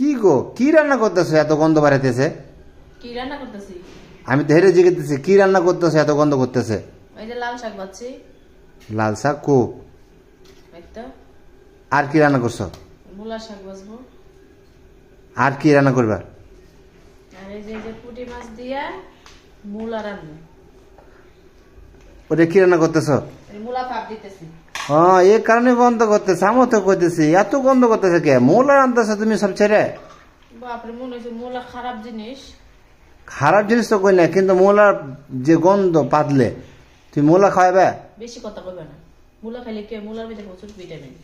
কি গো কি রান্না করতেছো এত গন্ধ বাড়াইতেছে? কি রান্না করতেছি? আমি তো হেরে জিজ্ঞেস কি রান্না করতেছো এত গন্ধ করতেছে? ওই যে লাল শাক বাচ্ছি। লাল শাক কো? একটা। আর কি রান্না করছো? মূলা শাক বাছবো। আর কি রান্না করবা? আর এই যে পুঁটি মাছ দিয়া মূলা রান্না। ওটা কি রান্না করতেছো? মূলা ভাপ দিতেছি। হ্যাঁ এই কারণে গন্ধ করতেছে। আমি তো করতেছি এত গন্ধ করতেছে কে? মূলা রান্নতেছো তুমি সব ছেড়ে? বাপরে মনে হচ্ছে মূলা খারাপ জিনিস। খারাপ জিনিস তো কই না, কিন্তু মূলার যে গন্ধ পাতলে তুমি মূলা খাওয়াবে? বেশি কথা কইবে না। মূলা খাইলে কি মূলার ভিতরে প্রচুর ভিটামিন।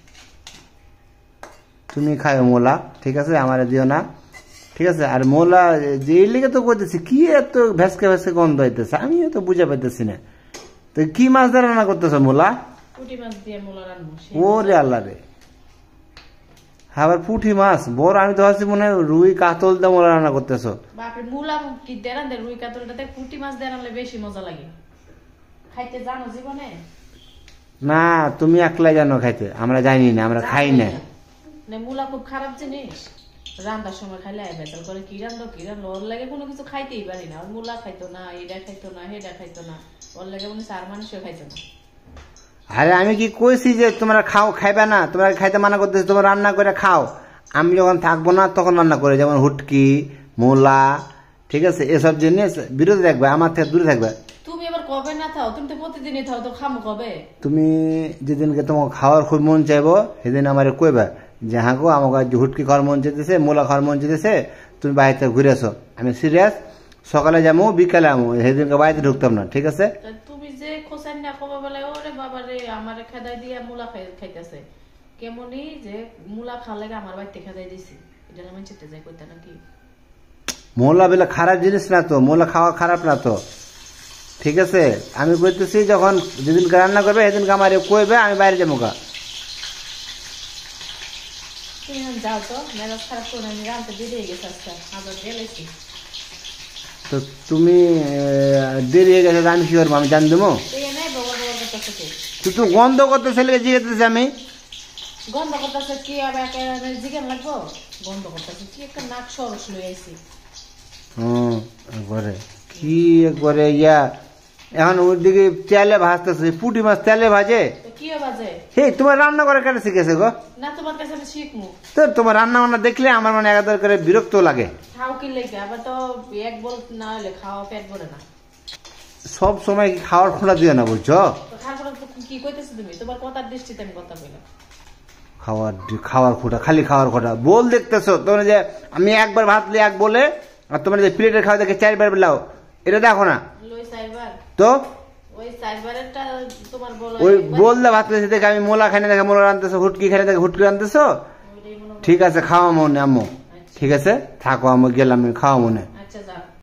তুমি খাও মূলা, ঠিক আছে, আমার দিও না, ঠিক আছে। আর মূলা যে লিগে তো করতেছি কি এত ভেসকে ভেসকে গন্ধ হইতেছে, আমিও তো বুঝে পাইতেছি না। তো কি মাছ দিয়ে রান্না করতেছো মূলা? পুঁটি মাছ দিয়ে মূলা রান্না। ওরে আল্লাহ রে, আবার পুঁটি মাছ বড়, আমি তো ভাবছি মনে হয় রুই কাতল দিয়ে মূলা রান্না করতেছো। বাপরে মূলা কি দিয়ে রান্না? রুই কাতলটাতে পুঁটি মাছ দিয়ে রান্নালে বেশি মজা লাগে। খাইতে জানো জীবনে? না তুমি একলাই জানো খাইতে, আমরা জানি না, আমরা খাই না। মূলা খুব খারাপ জিনিস, রান্নার সময় খাইলে বেতাল করে কি রান্না ওর লাগে কোনো কিছু খাইতেই পারি না। মূলা খাইতো না, এটা খাইতো না, হেটা খাইতো না, ওর লাগে মনে চার মানুষও খাইতো না। আরে আমি কি কইছি যে তোমরা খাও, খাইবে না? তোমরা খাইতে মানা করতেছি, তোমরা রান্না করে খাও। আমি যখন থাকবো না তখন রান্না করে, যেমন হুটকি, মূলা, ঠিক আছে, এসব জিনিস বিরোধী থাকবে, আমার থেকে দূরে থাকবে। তুমি এবার কবে না থাও? তুমি তো প্রতিদিনই থাও, তো খামো কবে? তুমি যেদিনকে তোমার খাওয়ার খুব মন চাইবো সেদিন আমার কইবে যে হ্যাঁ গো আমাকে হুটকি খাওয়ার মন চাইতেছে, মূলা খাওয়ার মন চাইতেছে, তুমি বাড়িতে ঘুরে আসো। আমি সিরিয়াস, সকালে যাবো বিকালে আমো, সেদিনকে বাড়িতে ঢুকতাম না, ঠিক আছে? তুমি যে খোসাই না কবে বলে ওরে বাবা রে আমার খেদাই দিয়া মূলা খাইতেছে কেমনই যে মূলা খাওয়ার লাগে আমার বাড়িতে খেদাই দিছি, এটা আমি চিন্তা যাই কইতা নাকি? মূলা বেলা খারাপ জিনিস না তো, মূলা খাওয়া খারাপ না তো, ঠিক আছে? আমি কইতেছি যখন যেদিনকে রান্না করবে সেদিনকে আমার কইবে, আমি বাইরে যাবো গা। যাও তো, মেজাজ খারাপ করে আমি রান্তে দেরি হয়ে গেছে আজকে, আবার গেলেছি। তো তুমি দেরি হয়ে গেছে, আমি কি করবো? আমি জান দেবো? তুই তো গন্ধ করতে ছেলেকে জিজ্ঞেস আমি গন্ধ করতেছে কি আবার জিজ্ঞান লাগবো? গন্ধ করতেছে কি একটা নাক সরস লই আইছি। একবারে কি একবারে ইয়া, এখন ওইদিকে তেলে ভাজতেছে, পুঁটি মাছ তেলে ভাজে, কি ভাজে? হে তোমার রান্না করে কেন শিখেছে গো? না তোমার কাছে আমি শিখমু তো তোমার রান্না বান্না দেখলে আমার মানে একাধার করে বিরক্ত লাগে। খাও কি লেগে আবার তো এক বল না হলে খাওয়া পেট ভরে না। সব সময় কি খাওয়ার খোলা দিও না, বুঝছো? কি কইতেছো তুমি? তোমার কথার দৃষ্টিতে আমি কথা বললাম। খাওয়ার খোটা, খালি খাওয়ার খোটা বল দেখতেছো তোমরা, যে আমি একবার ভাত লি এক বলে, আর তোমরা যে প্লেটের খাওয়া দেখে চারবার বেলাও, এটা দেখো না তো? ওই বললে ভাত লেছে দেখে আমি মোলা খাই না দেখে মোলা রানতেছো, হুটকি খাই দেখে হুটকি রানতেছো। ঠিক আছে খাওয়া মনে আম্মু, ঠিক আছে থাকো, আমি গেলাম, খাওয়া মনে।